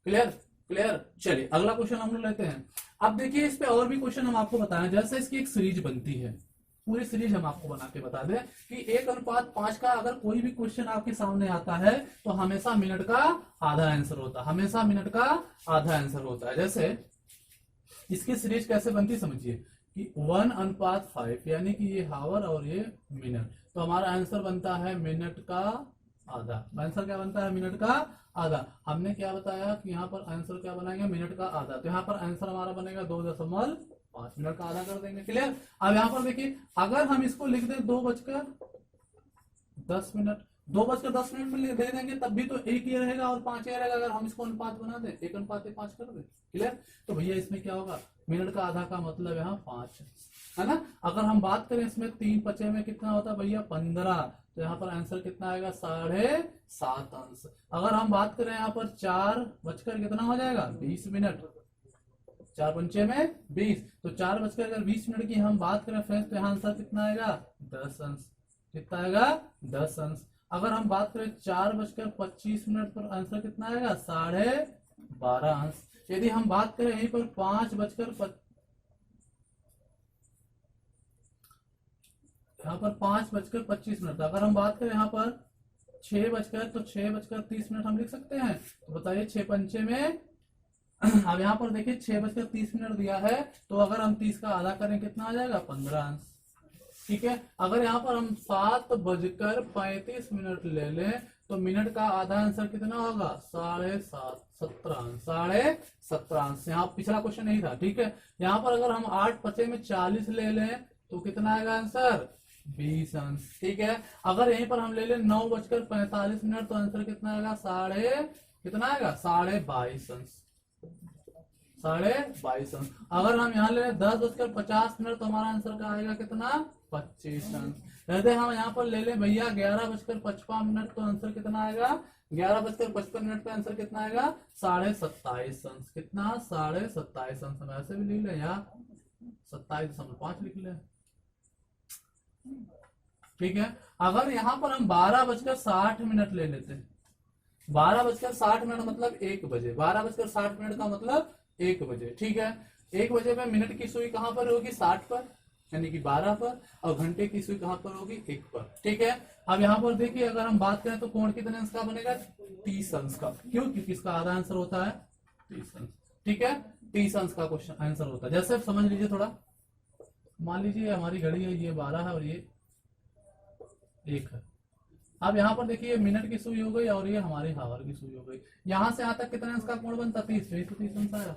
Clear clear. चलिए अगला क्वेश्चन हम लोग लेते हैं। अब देखिए इस पे और भी क्वेश्चन हम आपको बताएं, जैसे इसकी एक सीरीज बनती है, पूरी सीरीज हम आपको बना के बता दें कि 1:5 का अगर कोई भी क्वेश्चन आपके सामने आता है तो हमेशा मिनट का आधा आंसर होता है, हमेशा मिनट का आधा आंसर होता है। जैसे इसकी सीरीज कैसे बनती समझिए कि 1:5, यानी कि ये हावर और ये मिनट, तो हमारा आंसर बनता है मिनट का आधा। आंसर क्या बनता है मिनट का आधा। हमने क्या बताया कि यहाँ पर आंसर क्या बनाएंगे मिनट का आधा, तो यहाँ पर आंसर हमारा बनेगा 2.5, मिनट का आधा कर देंगे। क्लियर। अब यहाँ पर देखिए अगर हम इसको लिख दें 2:10, 2:10 में दे देंगे तब भी तो 1 ही रहेगा और 5 ही रहेगा। अगर हम इसको अनुपात बना दें 1:5 कर दें, क्लियर। तो भैया इसमें क्या होगा मिनट का आधा का मतलब यहाँ 5 है ना। अगर हम बात करें इसमें 3 पचे में कितना होता है भैया 15, तो यहाँ पर आंसर कितना आएगा 7.5 अंश। अगर हम बात करें यहाँ पर 4 बजकर कितना हो जाएगा 20 मिनट, 4 पंचे में 20, तो 4 बजकर अगर 20 मिनट की हम बात करें फ्रेंड्स तो यहाँ आंसर कितना आएगा 10 अंश, कितना आएगा 10 अंश। अगर हम बात करें 4:25 पर आंसर कितना आएगा 12.5 अंश। यदि हम बात करें यहीं पर 5:25 यहाँ पर 5:25, अगर हम बात करें यहाँ पर 6:30 हम लिख सकते हैं, तो बताइए 6 पंचे में अब यहाँ पर देखिए 6:30 दिया है, तो अगर हम 30 का आधा करें कितना आ जाएगा 15 अंश, ठीक है। अगर यहाँ पर हम 7:35 ले लें तो मिनट का आधा आंसर कितना होगा 17.5 अंश। यहाँ पिछला क्वेश्चन नहीं था, ठीक है। यहाँ पर अगर हम 8 पचे में 40 ले लें तो कितना आएगा आंसर 20 अंश, ठीक है। अगर यहीं पर हम ले लें 9:45 तो आंसर कितना आएगा कितना आएगा 22.5 अंश, 22.5 अंश। अगर हम यहाँ ले लें 10:50 तो हमारा आंसर का आएगा कितना 25 अंश। यदि हम यहाँ पर ले लें भैया 11:55 तो आंसर कितना आएगा 11:55 का आंसर कितना आएगा 27.5 अंश, कितना 27.5 अंश। हम ऐसे भी लिख लें या 27.5 लिख लें, ठीक है। अगर यहाँ पर हम 12:60 ले लेते हैं, 12:60 मतलब 1 बजे, 12:60 का मतलब 1 बजे, ठीक है। 1 बजे में मिनट की सुई कहां पर होगी 60 पर, यानी कि 12 पर, और घंटे की सुई कहां पर होगी 1 पर, ठीक है। अब यहाँ पर देखिए अगर हम बात करें तो कोण कितने अंश का बनेगा 30 अंश का, क्यों क्योंकि इसका आधा आंसर होता है 30 अंश, ठीक है। 30 अंश का क्वेश्चन आंसर होता है। जैसे आप समझ लीजिए थोड़ा, मान लीजिए हमारी घड़ी है ये 12 है और ये 1 है, अब यहाँ पर देखिए मिनट की सुई हो गई और ये हमारी हावर की सुई हो गई। यहाँ से यहाँ तक कितने अंश का कोण बनता, 30, तो 30 अंश आया।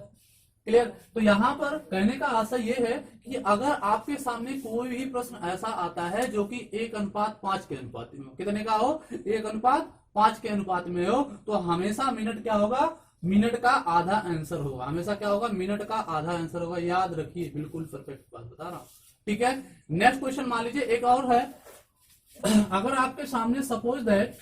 क्लियर। तो यहाँ पर कहने का आशय ये है कि अगर आपके सामने कोई भी प्रश्न ऐसा आता है जो कि 1:5 के अनुपात में हो, कितने का हो, 1:5 के अनुपात में हो, तो हमेशा मिनट क्या होगा, मिनट का आधा आंसर होगा। हमेशा क्या होगा, मिनट का आधा आंसर होगा। याद रखिए, बिल्कुल परफेक्ट बात बता रहा हूं। ठीक है, नेक्स्ट क्वेश्चन मान लीजिए एक और है। अगर आपके सामने सपोज दैट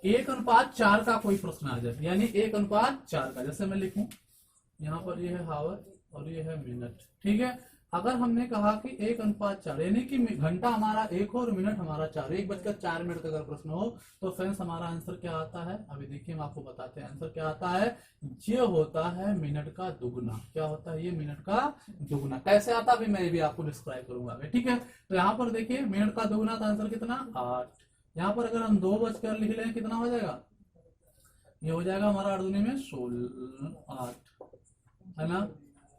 1:4 का कोई प्रश्न आ जाए, यानी 1:4 का, जैसे मैं लिखूं यहाँ पर ये है हावर और ये है मिनट। ठीक है, अगर हमने कहा कि 1:4 यानी कि घंटा हमारा 1 हो और मिनट हमारा 4, 1:04 का अगर प्रश्न हो, तो फ्रेंड्स हमारा आंसर क्या आता है, अभी देखिए हम आपको बताते हैं आंसर क्या आता है। ये होता है मिनट का दुगना। क्या होता है, ये मिनट का दुगना। कैसे आता है अभी मैं भी आपको डिस्क्राइब करूंगा। ठीक है, तो यहाँ पर देखिए मिनट का दुगना का आंसर कितना, 8। यहाँ पर अगर हम 2 बजकर लिख लें, कितना हो जाएगा, ये हो जाएगा हमारा 8 दूनी में 16, 8 है ना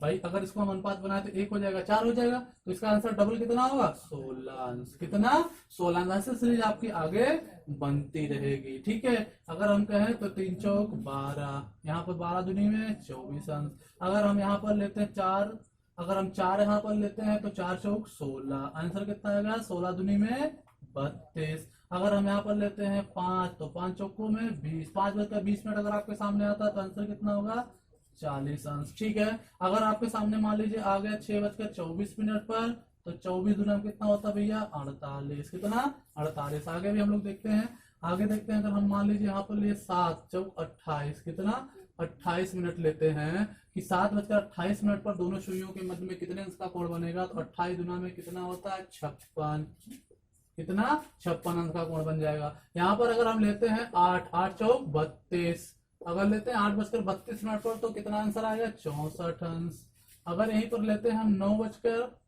भाई। अगर इसको हम अनुपात बनाए तो 1 हो जाएगा, 4 हो जाएगा, तो इसका आंसर डबल कितना होगा, 16। कितना, 16 सीरीज आपकी आगे बनती रहेगी। ठीक है, अगर हम कहें तो 3 चौक 12, यहाँ पर 12 दूनी में 24 अंश। अगर हम यहाँ पर लेते हैं 4, अगर हम 4 यहाँ पर लेते हैं तो 4 चौक 16, आंसर कितना आएगा, 16 दूनी में 32। अगर हम यहाँ पर लेते हैं 5, तो 5 चौकों में 20, 5:20 अगर आपके सामने आता है तो आंसर कितना होगा, 40 अंश। ठीक है, अगर आपके सामने मान लीजिए आ गया 6:24 पर, तो 24 दूना कितना होता है भैया, 48। कितना, 48। आगे भी हम लोग देखते हैं, आगे देखते हैं। अगर हम मान लीजिए यहाँ पर लिए 7 चौक 28, कितना, 28 मिनट लेते हैं कि 7:28 पर दोनों सुइयों के मध्य में कितने अंश का कोण बनेगा, तो 28 दूना में कितना होता है, 56। कितना, 56 अंश का कोण बन जाएगा। यहाँ पर अगर हम लेते हैं 8 चौक 32, अगर लेते हैं 8:32 पर, तो कितना आंसर आएगा, 64 अंश। अगर यहीं पर लेते हैं हम 9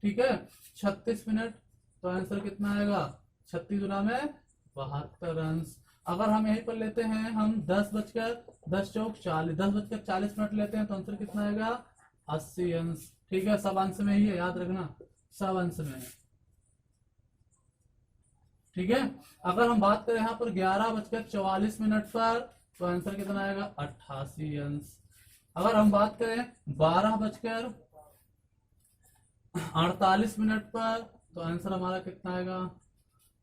ठीक है 36 मिनट, तो आंसर कितना आएगा, 36 दूना में 72 अंश। अगर हम यहीं पर लेते हैं हम 10 चौक 40, 10:40 लेते हैं, तो आंसर कितना आएगा, 80 अंश। ठीक है, सब अंश में ही है, याद रखना, सब अंश में है। ठीक है, अगर हम बात करें यहाँ पर 11:44 पर, तो आंसर कितना आएगा, 88 अंश। अगर हम बात करें 12:48 पर, तो आंसर हमारा कितना आएगा,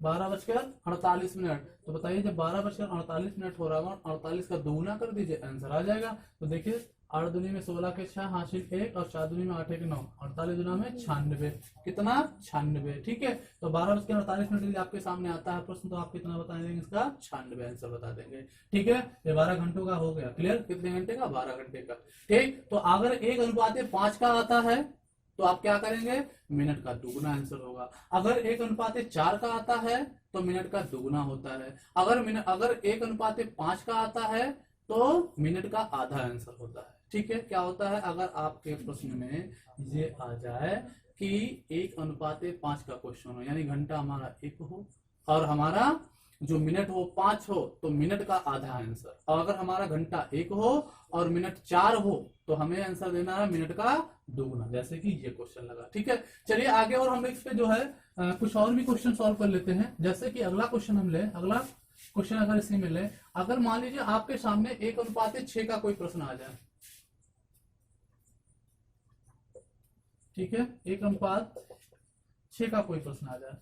12:48। तो बताइए जब 12:48 हो रहा है, 48 का दोगुना कर दीजिए, आंसर आ जाएगा। तो देखिए 8 दूनी में 16 के 6 हासिल 1 और 4 दूनी में 8 1 9, 48 दूना में 96। कितना, 96। ठीक है, तो 12:48 यदि आपके सामने आता है प्रश्न, तो आप कितना बता देंगे, इसका 96 आंसर बता देंगे। ठीक है, ये 12 घंटों का हो गया। क्लियर, कितने घंटे का, 12 घंटे का। ठीक, तो अगर 1:5 का आता है तो आप क्या करेंगे, मिनट का दुगुना आंसर होगा। अगर 1:4 का आता है तो मिनट का दुगुना होता है। अगर 1:5 का आता है तो मिनट का आधा आंसर होता है। ठीक है, क्या होता है, अगर आपके प्रश्न में ये आ जाए कि 1:5 का क्वेश्चन हो, यानी घंटा हमारा 1 हो और हमारा जो मिनट हो 5 हो, तो मिनट का आधा आंसर। और अगर हमारा घंटा 1 हो और मिनट 4 हो, तो हमें आंसर देना है मिनट का दुगुना, जैसे कि ये क्वेश्चन लगा। ठीक है, चलिए आगे और हम इस पे जो है कुछ और भी क्वेश्चन सॉल्व कर लेते हैं। जैसे कि अगला क्वेश्चन हम ले, अगला क्वेश्चन अगर इसी में ले, अगर मान लीजिए आपके सामने 1:6 का कोई प्रश्न आ जाए। ठीक है, 1:6 का कोई प्रश्न आ जाए,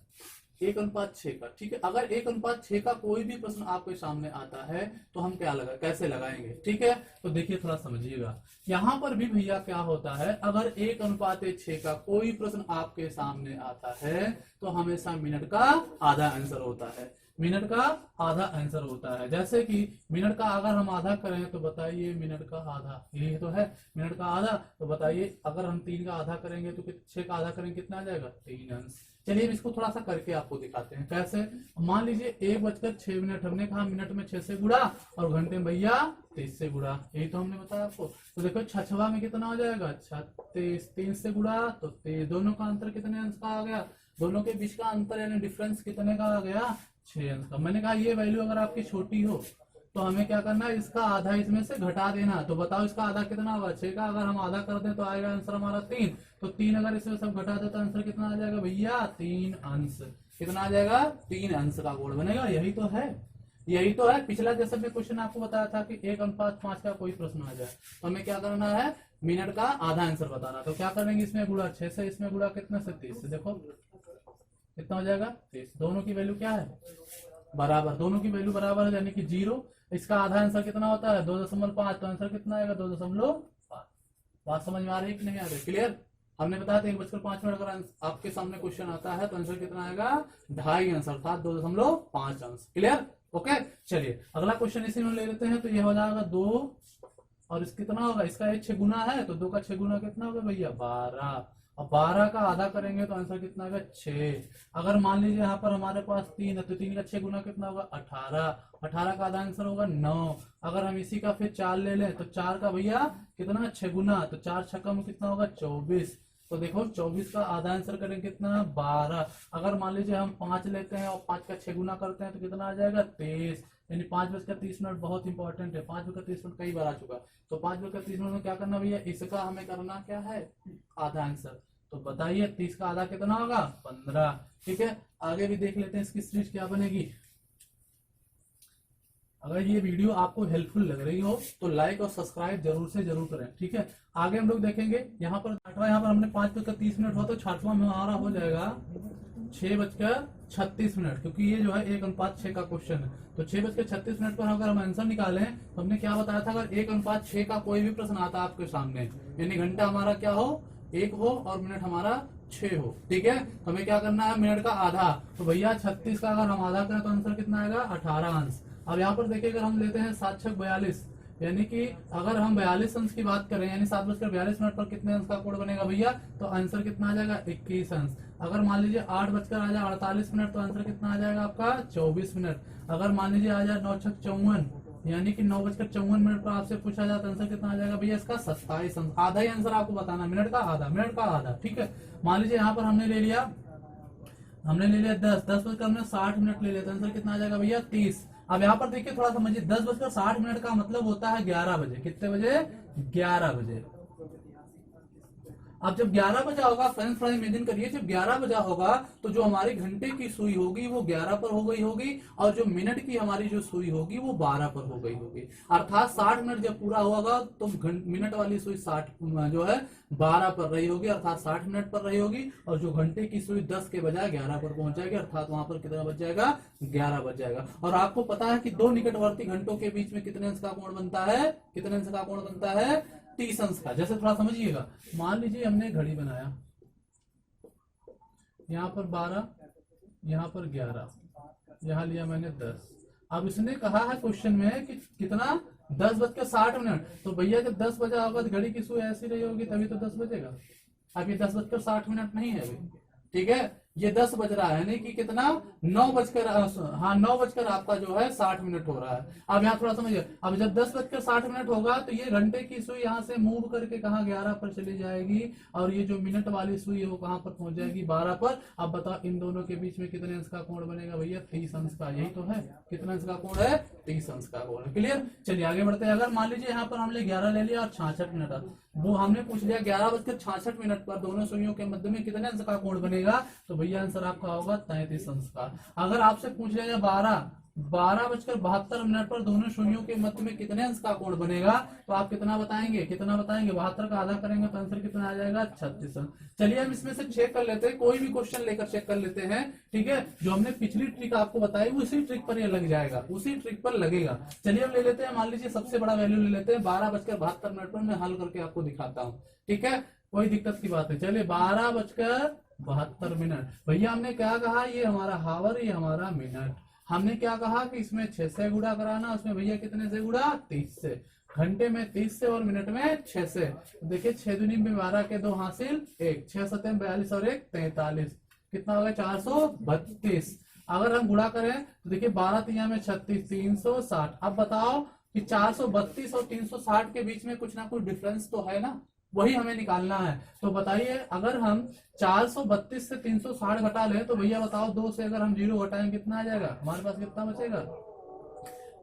1:6 का। ठीक है, अगर 1:6 का कोई भी प्रश्न आपके सामने आता है तो हम क्या कैसे लगाएंगे। ठीक है, तो देखिए थोड़ा समझिएगा, यहाँ पर भी भैया क्या होता है, अगर 1:6 का कोई प्रश्न आपके सामने आता है तो हमेशा मिनट का आधा आंसर होता है। मिनट का आधा आंसर होता है। जैसे कि मिनट का अगर हम आधा करें तो बताइए मिनट का आधा, यही तो है मिनट का आधा। तो बताइए अगर हम 3 का आधा करेंगे तो 6 का आधा करेंगे, कितना आ जाएगा, 3 अंश। चलिए इसको थोड़ा सा करके आपको दिखाते हैं कैसे। मान लीजिए 1:06 हमने कहा मिनट में 6 से गुड़ा और घंटे में भैया 30 से गुड़ा, यही तो हमने बताया आपको। तो देखो 6 में कितना हो जाएगा, 36, 3 से गुड़ा तो 23, दोनों का अंतर कितने अंश का आ गया, दोनों के बीच का अंतर यानी डिफरेंस कितने का आ गया, 6 अंश का। मैंने कहा ये वैल्यू अगर आपकी छोटी हो तो हमें क्या करना है, इसका आधा इसमें से घटा देना। तो बताओ इसका आधा कितना होगा, 6 का अगर हम आधा कर दें तो आएगा आंसर हमारा 3। तो 3 अगर इसमें सब घटा दे तो आंसर कितना आ जाएगा भैया, 3 अंश। कितना आ जाएगा, 3 अंश का कोण बनेगा। यही तो है, यही तो है। पिछला जैसे मैं क्वेश्चन आपको बताया था कि 1:5 का कोई प्रश्न आ जाए तो हमें क्या करना है, मिनट का आधा आंसर बताना। तो क्या करेंगे, इसमें गुणा 6 से, इसमें गुणा कितने से, 30 से। देखो कितना हो जाएगा, 30। दोनों की वैल्यू क्या है, बराबर। दोनों की वैल्यू बराबर है यानी कि 0। इसका आधा आंसर कितना होता है, 2.5। तो आंसर कितना आएगा, 2.5। बात समझ में आ रही है कि नहीं आ रही, क्लियर। हमने बताया था 1:05 अगर आपके सामने क्वेश्चन आता है तो आंसर कितना आएगा, 2.5 अंश, अर्थात 2.5 अंश। Clear, okay. चलिए अगला क्वेश्चन इसी में ले लेते हैं। तो यह हो जाएगा 2 और इस कितना होगा, इसका 6 गुना है तो 2 का 6 गुना कितना होगा भैया, 12। और 12 का आधा करेंगे तो आंसर कितना आएगा, 6। अगर मान लीजिए यहाँ पर हमारे पास 3 है तो 3 का 6 गुना कितना होगा, 18। 18 का आधा आंसर होगा 9। अगर हम इसी का फिर 4 ले लें तो 4 का भैया कितना, 6 गुना। तो 4 छक्का में कितना होगा, 24। तो देखो 24 का आधा आंसर करेंगे कितना, 12। अगर मान लीजिए हम 5 लेते हैं और 5 का 6 गुना करते हैं तो कितना आ जाएगा, 23। यानी 5:30 बहुत इंपॉर्टेंट है। 5:30 कई बार आ चुका है। तो 5:30 में क्या करना भैया, इसका हमें करना क्या है, आधा आंसर। तो बताइए 30 का आधा कितना होगा, 15। ठीक है, आगे भी देख लेते हैं इसकी सीरीज क्या बनेगी। अगर ये वीडियो आपको हेल्पफुल लग रही हो तो लाइक और सब्सक्राइब जरूर से जरूर करें। ठीक है, आगे हम लोग देखेंगे। यहाँ पर यहाँ पर हमने 5:30 हुआ तो 6वां में हमारा हो जाएगा 6:36, क्योंकि ये जो है 1:6 का क्वेश्चन है। तो 6:36 पर अगर हम आंसर निकालें तो हमने क्या बताया था, अगर 1:6 का कोई भी प्रश्न आता है आपके सामने, यानी घंटा हमारा क्या हो, 1 हो और मिनट हमारा 6 हो। ठीक है, तो हमें क्या करना है, मिनट का आधा। तो भैया 36 का अगर हम आधा करें तो आंसर कितना आएगा, 18 अंश। अब यहाँ पर देखिए अगर हम लेते हैं 7×6 = 42, यानी कि अगर हम 42 अंश की बात करें, यानी 7:42 पर कितने अंश का कोण बनेगा भैया, तो आंसर कितना आ जाएगा, 21 अंश। अगर मान लीजिए 8:48 तो आंसर कितना आ जाएगा आपका, 24 मिनट। अगर मान लीजिए आ जाए 9×6 = 54, यानी कि 9:54 पर आपसे पूछा जाए तो आंसर कितना आ जाएगा भैया, इसका 27 अंश। आधा ही आंसर आपको बताना, मिनट का आधा, मिनट का आधा। ठीक है, मान लीजिए यहाँ पर हमने ले लिया 10:60 ले लिया तो आंसर कितना आ जाएगा भैया, 30। अब यहाँ पर देखिए थोड़ा समझिए, 10:60 का मतलब होता है 11 बजे। कितने बजे, 11 बजे। अब जब 11 बजा होगा, फ्रेंड्स थोड़ा इमेजिन करिए, जब 11 बजा होगा तो जो हमारी घंटे की सुई होगी वो 11 पर हो गई होगी, और जो मिनट की हमारी जो सुई होगी वो 12 पर हो गई होगी। अर्थात 60 मिनट जब पूरा होगा तो मिनट वाली सुई 60 जो है 12 पर रही होगी, अर्थात 60 मिनट पर रही होगी, और जो घंटे की सुई 10 के बजाय 11 पर पहुंच जाएगी, अर्थात वहां पर कितना बच जाएगा, 11 बच जाएगा। और आपको पता है कि दो निकटवर्ती घंटों के बीच में कितने अंश का कोण बनता है, कितने अंश का कोण बनता है, 30 अंश का। जैसे थोड़ा समझिएगा, मान लीजिए हमने घड़ी बनाया, यहाँ पर 12, यहाँ पर 11, यहाँ लिया मैंने 10। अब इसने कहा है क्वेश्चन में कि कितना, 10:60। तो भैया जब 10 बजा होगा तो घड़ी की सुई ऐसी रही होगी, तभी तो 10 बजेगा। अब ये 10:60 नहीं है अभी। ठीक है, ये 10 बज रहा है, यानी कि कितना, 9 बजकर आपका जो है 60 मिनट हो रहा है। अब यहाँ थोड़ा समझिए, अब जब 10:60 होगा तो ये घंटे की सुई यहाँ से मूव करके कहाँ, 11 पर चली जाएगी, और ये जो मिनट वाली सुई है वो कहाँ पर पहुंच जाएगी, 12 पर। अब बताओ इन दोनों के बीच में कितने अंश का कोण बनेगा भैया, 30 अंश का। यही तो है, कितने अंश का कोण है, 30 अंश का कोण है। क्लियर, चलिए आगे बढ़ते हैं। अगर मान लीजिए यहाँ पर हमने 11 ले लिया और 66 मिनट, वो हमने पूछ लिया 11:66 पर दोनों सुइयों के मध्य में कितने अंश का कोण बनेगा, तो भैया आंसर आपका होगा 33 अंश का। अगर आपसे पूछ लिया 12:72 पर दोनों सुइयों के मध्य में कितने अंश का कोण बनेगा, तो आप कितना बताएंगे, 72 का आधा करेंगे तो आंसर कितना आ जाएगा, 36 अंश। चलिए हम इसमें से चेक कर लेते हैं, कोई भी क्वेश्चन लेकर चेक कर लेते हैं। ठीक है, जो हमने पिछली ट्रिक आपको बताई उसी ट्रिक पर ये लग जाएगा, उसी ट्रिक पर लगेगा। चलिए हम ले लेते हैं, मान लीजिए सबसे बड़ा वैल्यू ले लेते हैं 12:72 पर। मैं हल करके आपको दिखाता हूँ। ठीक है, कोई दिक्कत की बात है। चलिए 12:72। भैया हमने क्या कहा, ये हमारा हावर, ये हमारा मिनट। हमने क्या कहा कि इसमें 6 से गुणा कराना, उसमें भैया कितने से गुणा, 30 से। घंटे में 30 से और मिनट में 6 से। देखिए 6 दूनी में 12 के 2 हासिल 1, 6 7 42 और 1 43, कितना होगा 432। अगर हम गुणा करें तो देखिए 12 3 में 36, 360। अब बताओ कि 432 और 360 के बीच में कुछ ना कुछ डिफरेंस तो है ना, वही हमें निकालना है। तो बताइए अगर हम 432 से 360 घटा ले तो भैया बताओ 2 से अगर हम 0 घटाएं कितना आ जाएगा, हमारे पास कितना बचेगा।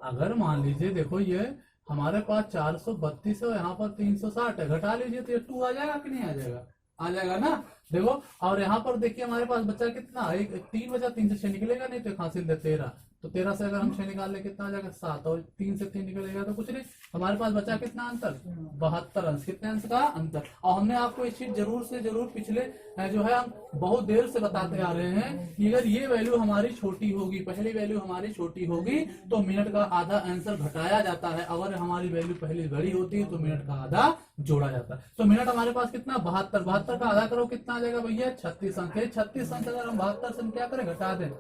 अगर मान लीजिए देखो ये हमारे पास 432 है और यहाँ पर 360 है, घटा लीजिए तो ये 2 आ जाएगा कि नहीं आ जाएगा? आ जाएगा ना। देखो और यहाँ पर देखिए हमारे पास बचा कितना, एक 3 बचा, 3 से 6 निकलेगा नहीं तो एक हासिल है 13, तो 13 से अगर हम 6 निकाल ले कितना आ जाएगा 7, और 3 से 3 निकलेगा तो कुछ नहीं। हमारे पास बचा कितना अंतर, 72 अंश। कितने अंश का अंतर। और हमने आपको एक चीज जरूर से जरूर पिछले जो है हम बहुत देर से बताते आ रहे हैं कि अगर ये वैल्यू हमारी छोटी होगी, पहली वैल्यू हमारी छोटी होगी तो मिनट का आधा आंसर घटाया जाता है, अगर हमारी वैल्यू पहली बड़ी होती है तो मिनट का आधा जोड़ा जाता है। तो मिनट हमारे पास कितना 72, 72 का आधा करो कितना आ जाएगा भैया 36 अंक। 36 अंक अगर हम 72 से क्या करें, घटा दें,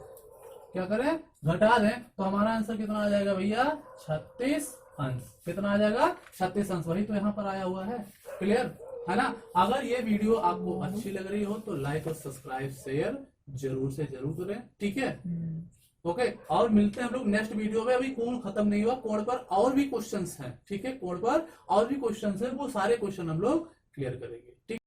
क्या करें, घटा दें, तो हमारा आंसर कितना आ जाएगा भैया 36 अंश। कितना आ जाएगा 36 अंश। वही तो यहाँ पर आया हुआ है। क्लियर है ना। अगर ये वीडियो आपको अच्छी लग रही हो तो लाइक और सब्सक्राइब शेयर जरूर से जरूर करें, ठीक है। ओके, और मिलते हैं हम लोग नेक्स्ट वीडियो में। अभी कोण खत्म नहीं हुआ, कोण पर और भी क्वेश्चंस हैं, ठीक है, कोण पर और भी क्वेश्चंस हैं, वो सारे क्वेश्चन हम लोग क्लियर करेंगे।